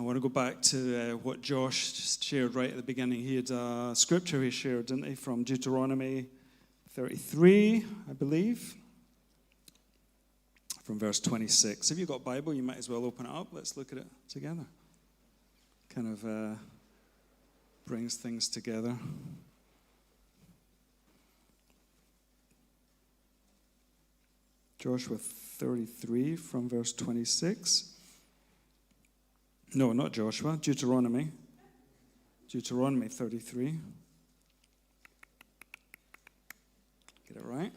I want to go back to what Josh just shared right at the beginning. He had a scripture he shared, didn't he, from Deuteronomy 33, I believe, from verse 26. If you've got a Bible, you might as well open it up. Let's look at it together. Kind of brings things together. Joshua 33 from verse 26. No, not Joshua, Deuteronomy. Deuteronomy 33. Get it right?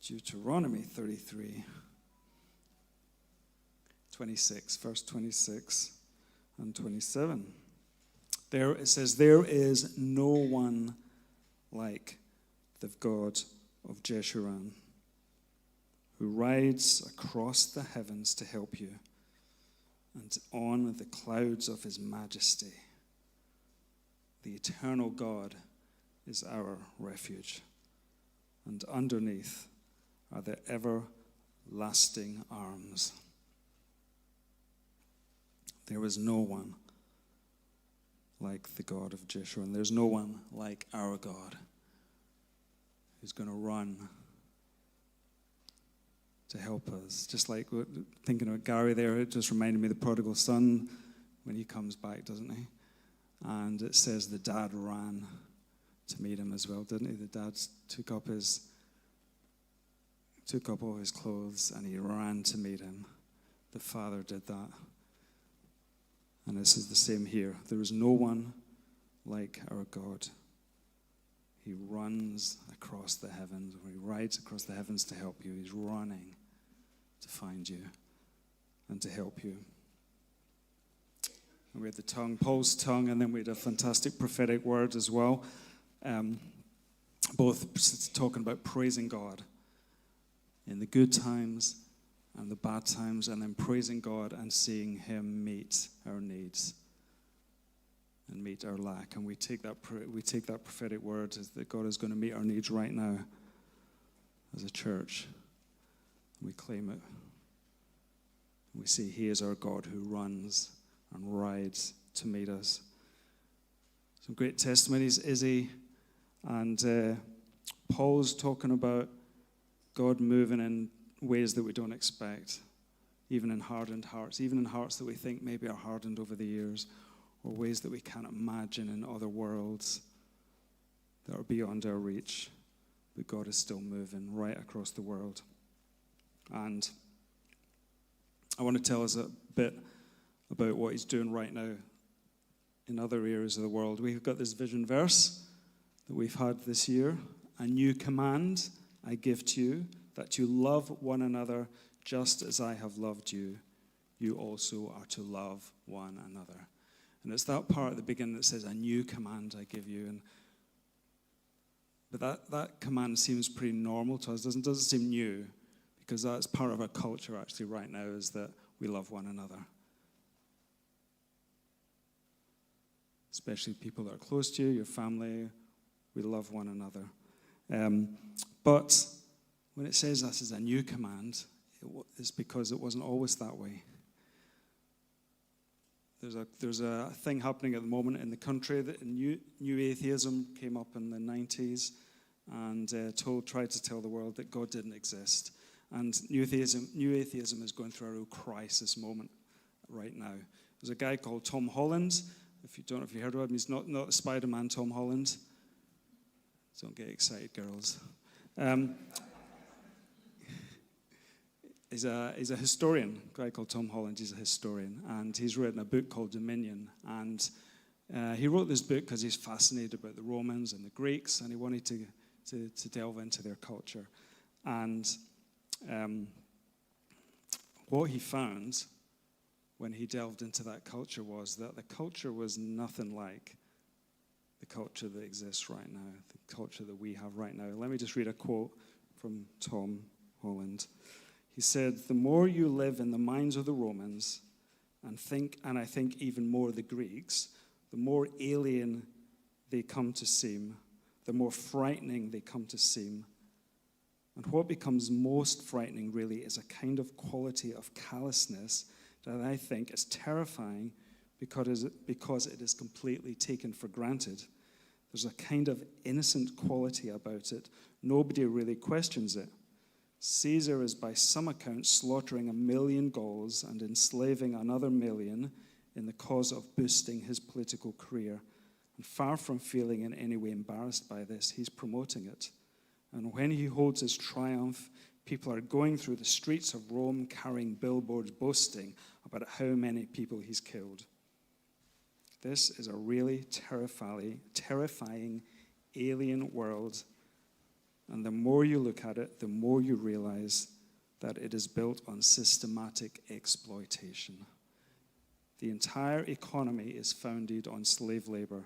Deuteronomy 33. 26, verse 26 and 27. There it says, "There is no one like the God of Jeshurun, who rides across the heavens to help you, and on the clouds of his majesty. The eternal God is our refuge, and underneath are the everlasting arms." There is no one like the God of Jeshurun. There's no one like our God who's going to run to help us. Just like thinking about Gary there, it just reminded me of the prodigal son when he comes back, doesn't he? And it says the dad ran to meet him as well, didn't he? The dad took up all his clothes and he ran to meet him. The father did that. And this is the same here. There is no one like our God. He runs across the heavens, or he rides across the heavens to help you. He's running to find you and to help you. And we had the tongue, Paul's tongue, and then we had a fantastic prophetic word as well. Both talking about praising God in the good times and the bad times, and then praising God and seeing him meet our needs and meet our lack. And we take that prophetic word as that God is going to meet our needs right now as a church. We claim it. We see he is our God who runs and rides to meet us. Some great testimonies, Izzy and Paul's talking about God moving in ways that we don't expect, even in hardened hearts, even in hearts that we think maybe are hardened over the years, or ways that we can't imagine in other worlds that are beyond our reach. But God is still moving right across the world. And I want to tell us a bit about what he's doing right now in other areas of the world. We've got this vision verse that we've had this year. "A new command I give to you, that you love one another just as I have loved you. You also are to love one another." And it's that part at the beginning that says, "A new command I give you." But that command seems pretty normal to us. Doesn't seem new, because that's part of our culture actually right now, is that we love one another. Especially people that are close to you, your family, we love one another. But when it says this is a new command, it's because it wasn't always that way. There's a thing happening at the moment in the country that new atheism came up in the 90s and tried to tell the world that God didn't exist. And new atheism is going through a real crisis moment right now. There's a guy called Tom Holland. If you don't know if you heard of him, he's not the Spider-Man Tom Holland. Don't get excited, girls. He's a historian, a guy called Tom Holland. He's a historian, and he's written a book called Dominion. And he wrote this book because he's fascinated about the Romans and the Greeks, and he wanted to delve into their culture. And what he found when he delved into that culture was that the culture was nothing like the culture that exists right now, the culture that we have right now. Let me just read a quote from Tom Holland. He said, "The more you live in the minds of the Romans, and I think even more the Greeks, the more alien they come to seem, the more frightening they come to seem. And what becomes most frightening really is a kind of quality of callousness that I think is terrifying because it is completely taken for granted. There's a kind of innocent quality about it. Nobody really questions it. Caesar is by some account slaughtering 1 million Gauls and enslaving another million in the cause of boosting his political career. And far from feeling in any way embarrassed by this, he's promoting it. And when he holds his triumph, people are going through the streets of Rome carrying billboards boasting about how many people he's killed. This is a really terrifying alien world. And the more you look at it, the more you realize that it is built on systematic exploitation. The entire economy is founded on slave labor.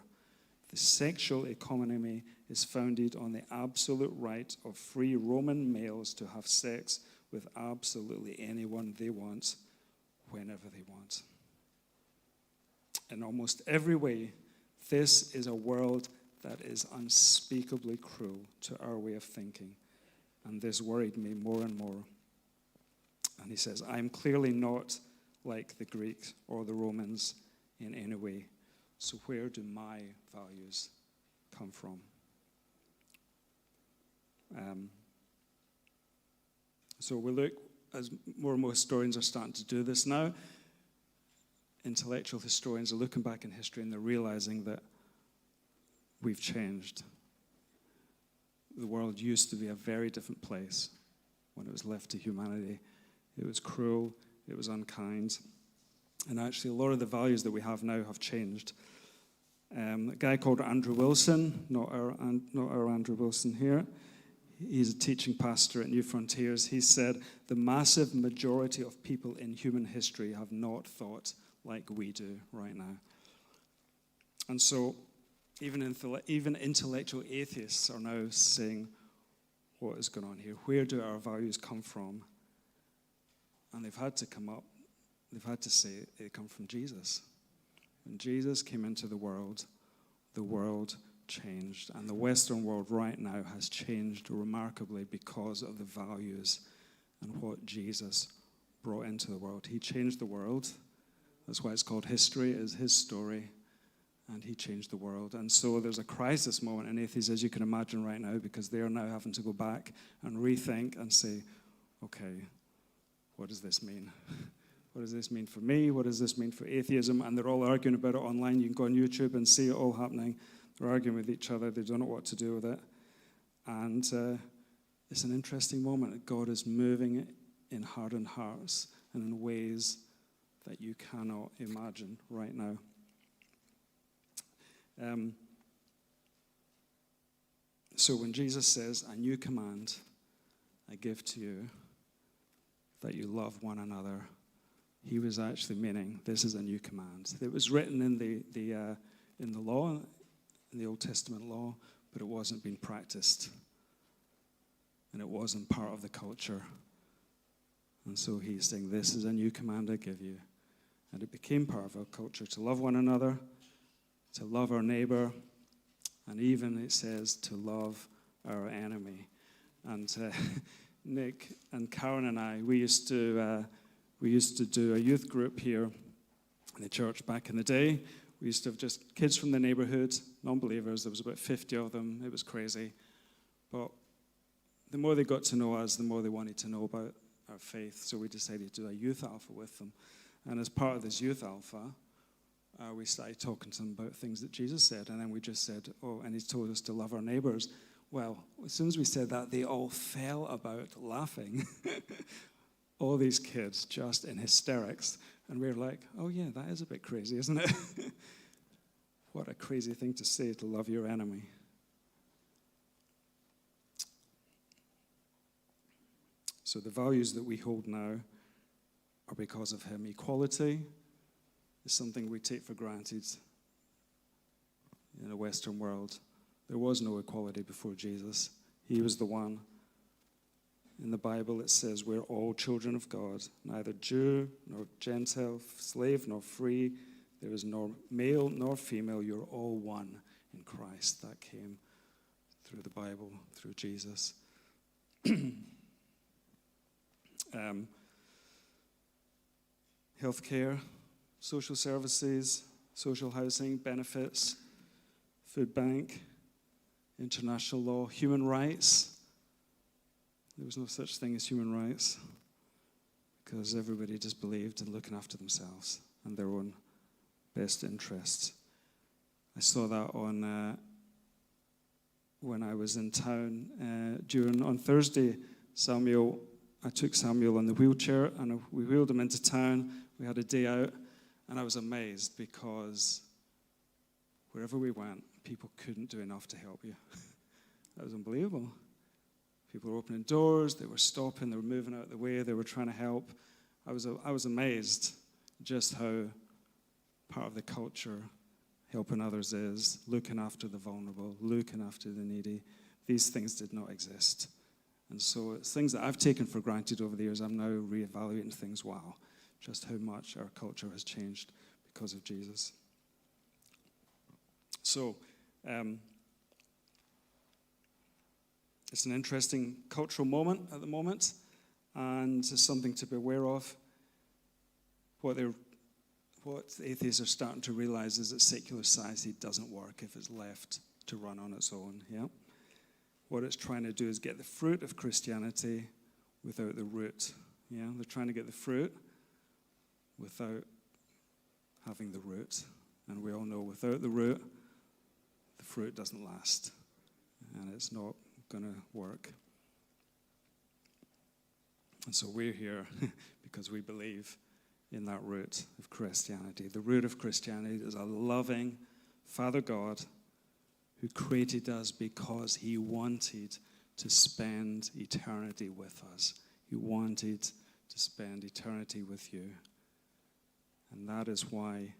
The sexual economy is founded on the absolute right of free Roman males to have sex with absolutely anyone they want, whenever they want. In almost every way, this is a world that is unspeakably cruel to our way of thinking. And this worried me more and more. And he says, I am clearly not like the Greeks or the Romans in any way. So where do my values come from? So we look, as more and more historians are starting to do this now, intellectual historians are looking back in history and they're realizing that we've changed. The world used to be a very different place when it was left to humanity. It was cruel, it was unkind, and actually a lot of the values that we have now have changed. A guy called Andrew Wilson, not our Andrew Wilson here, he's a teaching pastor at New Frontiers. He said, the massive majority of people in human history have not thought like we do right now. And so even intellectual atheists are now saying, what is going on here? Where do our values come from? And they've had to say they come from Jesus. When Jesus came into the world changed. And the Western world right now has changed remarkably because of the values and what Jesus brought into the world. He changed the world. That's why it's called history, is his story. And he changed the world. And so there's a crisis moment in atheists, as you can imagine right now, because they are now having to go back and rethink and say, okay, what does this mean? What does this mean for me? What does this mean for atheism? And they're all arguing about it online. You can go on YouTube and see it all happening. They're arguing with each other. They don't know what to do with it. And it's an interesting moment. God is moving in hardened hearts and in ways that you cannot imagine right now. So when Jesus says, a new command I give to you, that you love one another, he was actually meaning this is a new command. It was written in the law, in the Old Testament law, but it wasn't being practiced. And it wasn't part of the culture. And so he's saying, this is a new command I give you. And it became part of our culture to love one another, to love our neighbor, and even it says to love our enemy. And Nick and Karen and I, we used to do a youth group here in the church back in the day. We used to have just kids from the neighborhood, non-believers. There was about 50 of them. It was crazy. But the more they got to know us, the more they wanted to know about our faith. So we decided to do a youth alpha with them. And as part of this youth alpha, we started talking to them about things that Jesus said. And then we just said, and he told us to love our neighbors. Well, as soon as we said that, they all fell about laughing. All these kids just in hysterics. And we were like, oh yeah, that is a bit crazy, isn't it? What a crazy thing to say, to love your enemy. So the values that we hold now are because of him. Equality is something we take for granted in the Western world. There was no equality before Jesus. He was the one. In the Bible it says we're all children of God, neither Jew nor Gentile, slave nor free. There is nor male nor female. You're all one in Christ. That came through the Bible, through Jesus. healthcare, social services, social housing, benefits, food bank, international law, human rights. There was no such thing as human rights because everybody just believed in looking after themselves and their own best interests. I saw that on when I was in town on Thursday. I took Samuel in the wheelchair and we wheeled him into town. We had a day out, and I was amazed because wherever we went, people couldn't do enough to help you. That was unbelievable. People were opening doors, they were stopping, they were moving out of the way, they were trying to help. I was amazed just how part of the culture helping others is looking after the vulnerable, looking after the needy. These things did not exist. And so it's things that I've taken for granted over the years. I'm now reevaluating things. Wow, just how much our culture has changed because of Jesus. So it's an interesting cultural moment at the moment, and it's something to be aware of. What atheists are starting to realize is that secular society doesn't work if it's left to run on its own. Yeah. What it's trying to do is get the fruit of Christianity without the root. Yeah, they're trying to get the fruit without having the root. And we all know without the root, the fruit doesn't last. And it's not going to work. And so we're here because we believe in that root of Christianity. The root of Christianity is a loving Father God who created us because he wanted to spend eternity with us. He wanted to spend eternity with you. And that is why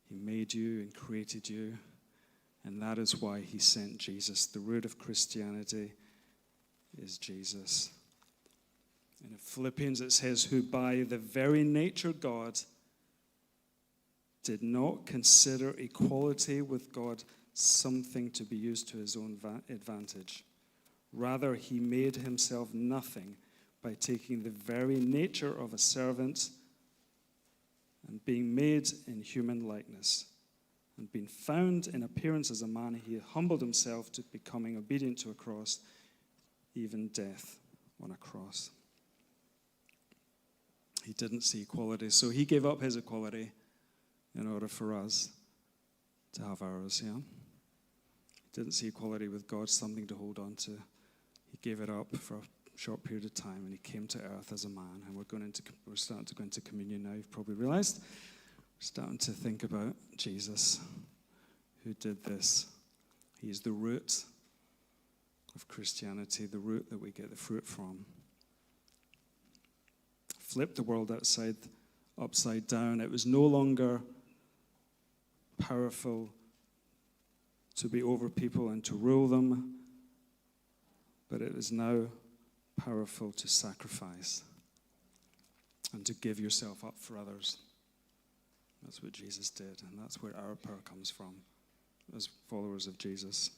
he made you and created you. And that is why he sent Jesus. The root of Christianity is Jesus. And in Philippians it says, who by the very nature God did not consider equality with God something to be used to his own advantage. Rather, he made himself nothing by taking the very nature of a servant and being made in human likeness. And being found in appearance as a man, he humbled himself to becoming obedient to a cross, even death on a cross. He didn't see equality, so he gave up his equality in order for us to have ours, yeah? He didn't see equality with God, something to hold on to. He gave it up for a short period of time, and he came to earth as a man. And we're starting to go into communion now, you've probably realized. We're starting to think about Jesus, who did this. He is the root of Christianity, the root that we get the fruit from. Flip the world upside down. It was no longer powerful to be over people and to rule them, but it is now powerful to sacrifice and to give yourself up for others. That's what Jesus did, and that's where our power comes from as followers of Jesus.